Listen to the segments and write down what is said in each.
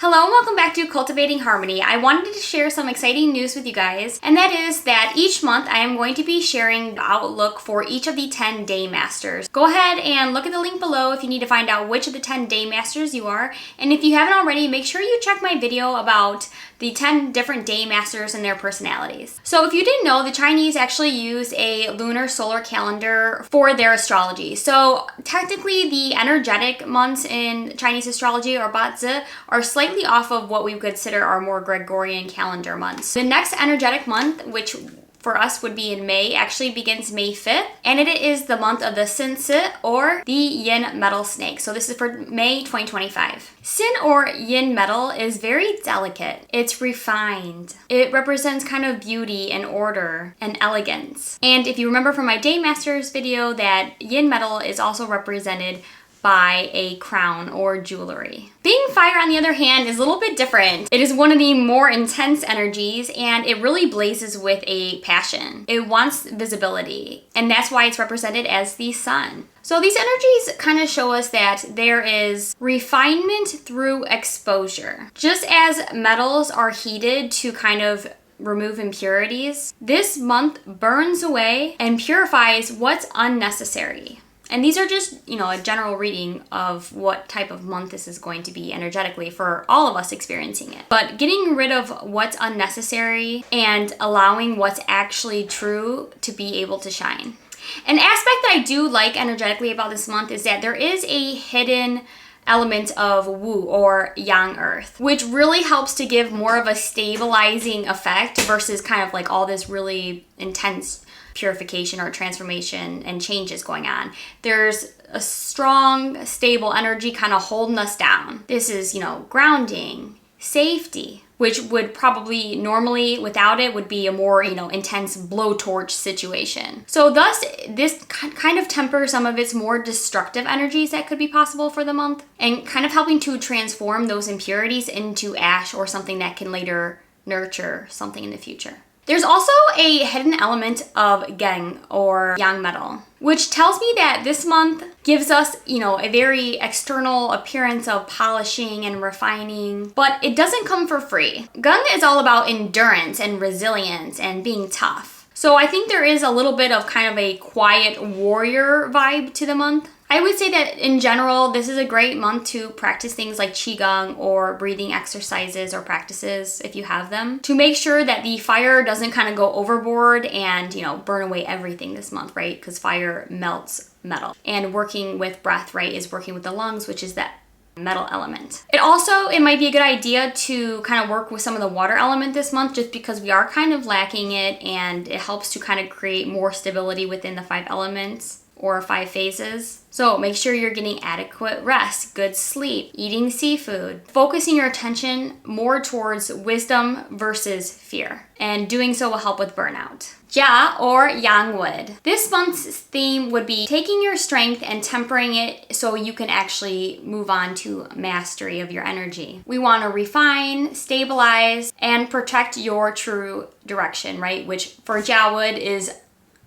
Hello and welcome back to Cultivating Harmony. I wanted to share some exciting news with you guys, and that is that each month I am going to be sharing the outlook for each of the 10 Daymasters. Go ahead and look at the link below if you need to find out which of the 10 Daymasters you are, and if you haven't already, make sure you check my video about the 10 different Daymasters and their personalities. So if you didn't know, the Chinese actually use a lunar solar calendar for their astrology. So technically the energetic months in Chinese astrology, or Bazi, are slightly off of what we would consider our more Gregorian calendar months. The next energetic month, which for us would be in May, actually begins May 5th, and it is the month of the Xin Si, or the Yin metal snake. So this is for May 2025. Xin or Yin metal is very delicate. It's refined. It represents kind of beauty and order and elegance. And if you remember from my Daymasters video, that Yin metal is also represented by a crown or jewelry. Being fire, on the other hand, is a little bit different. It is one of the more intense energies, and it really blazes with a passion. It wants visibility, and that's why it's represented as the sun. So these energies kind of show us that there is refinement through exposure. Just as metals are heated to kind of remove impurities, this month burns away and purifies what's unnecessary. And these are just, a general reading of what type of month this is going to be energetically for all of us experiencing it. But getting rid of what's unnecessary and allowing what's actually true to be able to shine. An aspect that I do like energetically about this month is that there is a hidden element of Wu, or yang earth, which really helps to give more of a stabilizing effect versus kind of like all this really intense purification or transformation and changes going on. There's a strong, stable energy kind of holding us down. This is, grounding, safety, which would probably normally without it would be a more, intense blowtorch situation. So thus, this kind of tempers some of its more destructive energies that could be possible for the month, and kind of helping to transform those impurities into ash or something that can later nurture something in the future. There's also a hidden element of Geng, or yang metal, which tells me that this month gives us, a very external appearance of polishing and refining, but it doesn't come for free. Geng is all about endurance and resilience and being tough. So I think there is a little bit of kind of a quiet warrior vibe to the month. I would say that in general, this is a great month to practice things like qigong or breathing exercises or practices if you have them, to make sure that the fire doesn't kind of go overboard and, burn away everything this month, right? Because fire melts metal. And working with breath, right, is working with the lungs, which is that metal element. It might be a good idea to kind of work with some of the water element this month, just because we are kind of lacking it, and it helps to kind of create more stability within the 5 elements or 5 phases. So make sure you're getting adequate rest, good sleep, eating seafood, focusing your attention more towards wisdom versus fear. And doing so will help with burnout. Jia, or Yang Wood. This month's theme would be taking your strength and tempering it so you can actually move on to mastery of your energy. We want to refine, stabilize, and protect your true direction, right? Which for Jia Wood is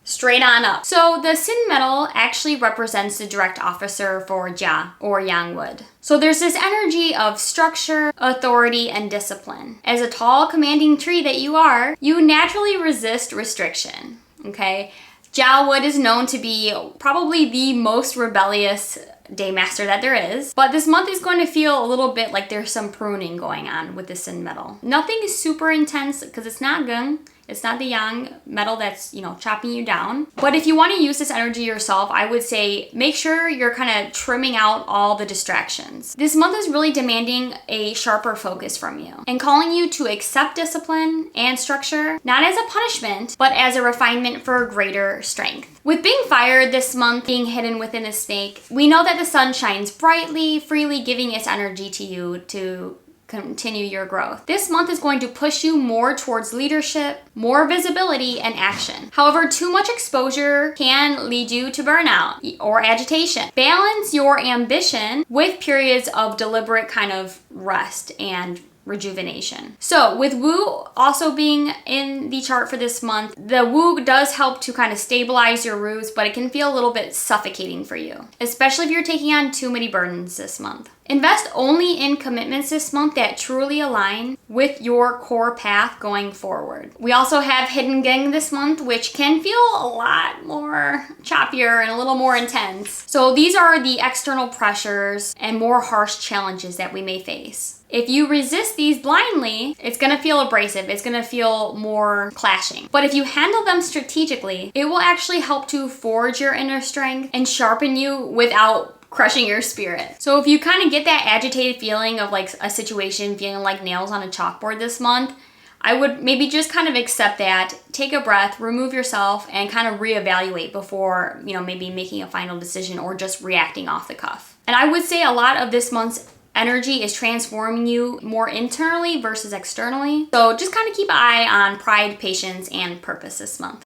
straight on up. So the Xin metal actually represents the direct officer for Jia, or Yang Wood. So there's this energy of structure, authority, and discipline. As a tall, commanding tree that you are, you naturally resist restriction, okay? Jia Wood is known to be probably the most rebellious Daymaster that there is, but this month is going to feel a little bit like there's some pruning going on with the Xin metal. Nothing is super intense because it's not Geng. It's not the yang metal that's, chopping you down. But if you want to use this energy yourself, I would say make sure you're kind of trimming out all the distractions. This month is really demanding a sharper focus from you and calling you to accept discipline and structure, not as a punishment, but as a refinement for greater strength. With being fire this month being hidden within a snake, we know that the sun shines brightly, freely giving its energy to you to continue your growth. This month is going to push you more towards leadership, more visibility, and action. However, too much exposure can lead you to burnout or agitation. Balance your ambition with periods of deliberate kind of rest and rejuvenation. So with Wu also being in the chart for this month, the Wu does help to kind of stabilize your roots, but it can feel a little bit suffocating for you, especially if you're taking on too many burdens this month. Invest only in commitments this month that truly align with your core path going forward. We also have Hidden Gang this month, which can feel a lot more choppier and a little more intense. So these are the external pressures and more harsh challenges that we may face. If you resist these blindly, it's gonna feel abrasive, it's gonna feel more clashing. But if you handle them strategically, it will actually help to forge your inner strength and sharpen you without crushing your spirit. So if you kind of get that agitated feeling of like a situation feeling like nails on a chalkboard this month, I would maybe just kind of accept that, take a breath, remove yourself, and kind of reevaluate before, maybe making a final decision or just reacting off the cuff. And I would say a lot of this month's energy is transforming you more internally versus externally. So just kind of keep an eye on pride, patience, and purpose this month.